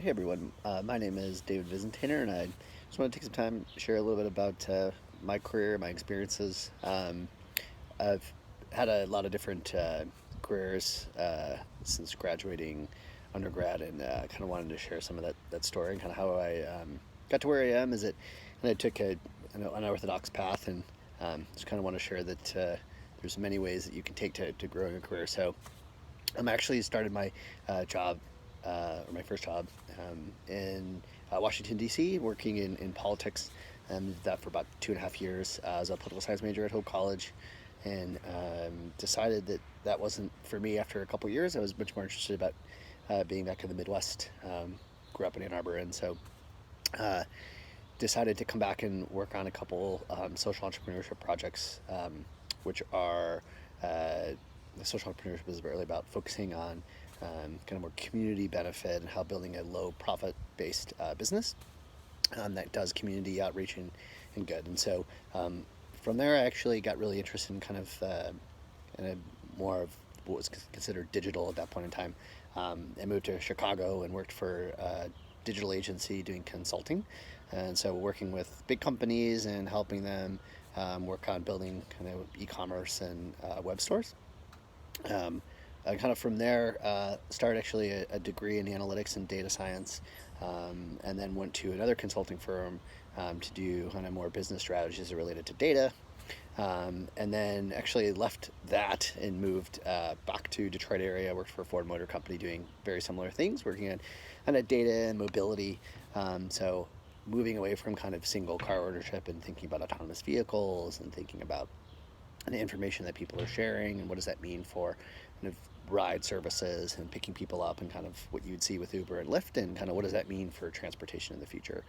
Hey everyone, my name is David Vizentainer, and I just want to take some time to share a little bit about my career, my experiences. I've had a lot of different careers since graduating undergrad, and kind of wanted to share some of that story and kind of how I got to where I am. And I took an unorthodox path, and just kind of want to share that there's many ways that you can take to growing a career. So I'm actually started my job, or my first job, in Washington, D.C., working in politics. Did that for about 2.5 years as a political science major at Hope College, and decided that that wasn't for me after a couple years. I was much more interested about being back in the Midwest. Grew up in Ann Arbor, and so uh, decided to come back and work on a couple social entrepreneurship projects, which are social entrepreneurship is really about focusing on kind of more community benefit and how building a low profit based business that does community outreach and good. And so from there, I actually got really interested in kind of in a more of what was considered digital at that point in time. I moved to Chicago and worked for a digital agency doing consulting. And so working with big companies and helping them work on building kind of e-commerce and web stores. Um, I kind of from there started actually a degree in analytics and data science, and then went to another consulting firm to do kind of more business strategies related to data. And then actually left that and moved back to Detroit area. I worked for a Ford Motor Company doing very similar things, working on a data and mobility. So moving away from kind of single car ownership and thinking about autonomous vehicles and thinking about the information that people are sharing and what does that mean for kind of ride services and picking people up and kind of what you'd see with Uber and Lyft, and kind of what does that mean for transportation in the future.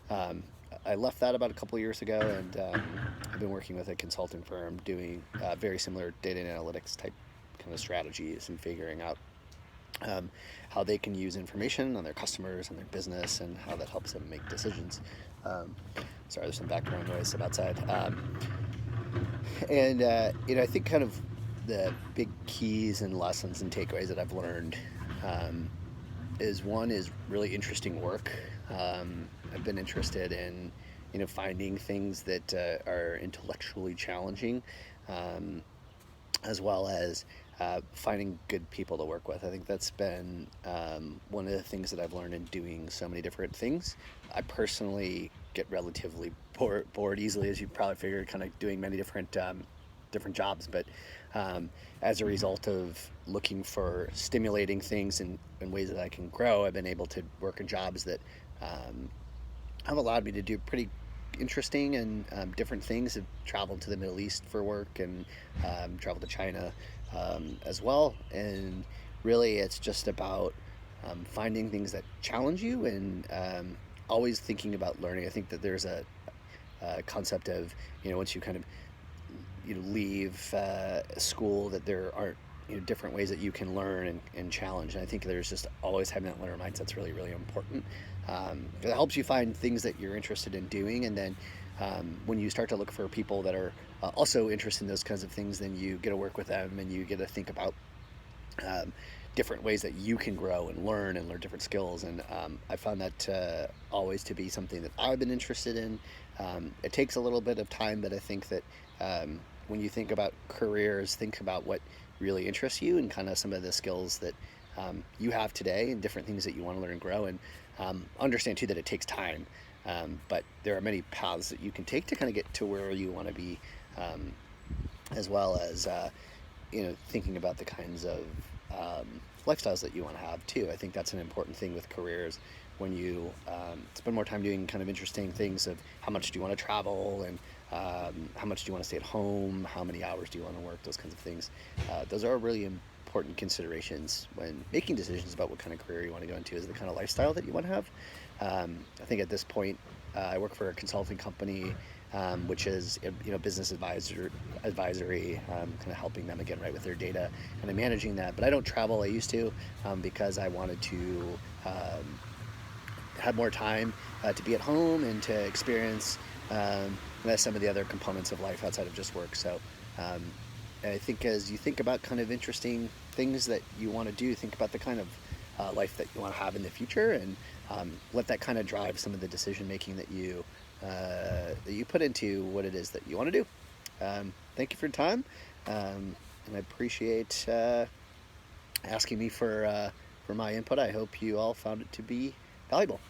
Um, I left that about a couple of years ago, and I've been working with a consulting firm doing very similar data and analytics type kind of strategies and figuring out how they can use information on their customers and their business and how that helps them make decisions. Um, Sorry, there's some background noise outside. And I think kind of the big keys and lessons and takeaways that I've learned um, is one is really interesting work. I've been interested in finding things that are intellectually challenging, um, as well as finding good people to work with. I think that's been one of the things that I've learned in doing so many different things. I personally get relatively bored easily, as you probably figured, kind of doing many different jobs. But um, as a result of looking for stimulating things in ways that I can grow, I've been able to work in jobs that um, have allowed me to do pretty interesting and different things. I've traveled to the Middle East for work and traveled to China as well. And really, it's just about finding things that challenge you and always thinking about learning. I think that there's a concept of once you kind of leave school, that there aren't different ways that you can learn and challenge. And I think there's just always having that learner mindset's really, really important. It helps you find things that you're interested in doing, and then when you start to look for people that are also interested in those kinds of things, then you get to work with them and you get to think about um, different ways that you can grow and learn different skills. And I found that always to be something that I've been interested in. It takes a little bit of time, but I think that when you think about careers, think about what really interests you and kind of some of the skills that you have today and different things that you want to learn and grow. And understand too that it takes time, but there are many paths that you can take to kind of get to where you want to be, as well as thinking about the kinds of lifestyles that you want to have too. I think that's an important thing with careers. When you spend more time doing kind of interesting things of how much do you want to travel, and how much do you want to stay at home, how many hours do you want to work, those kinds of things. Those are really important considerations when making decisions about what kind of career you want to go into, is the kind of lifestyle that you want to have. I think at this point, I work for a consulting company, which is business advisory, kind of helping them again right with their data, and I'm managing that. But I don't travel. I used to, because I wanted to have more time to be at home and to experience some of the other components of life outside of just work. So I think as you think about kind of interesting things that you want to do, think about the kind of life that you want to have in the future, and let that kind of drive some of the decision making that you put into what it is that you want to do. Thank you for your time, and I appreciate asking me for my input. I hope you all found it to be valuable.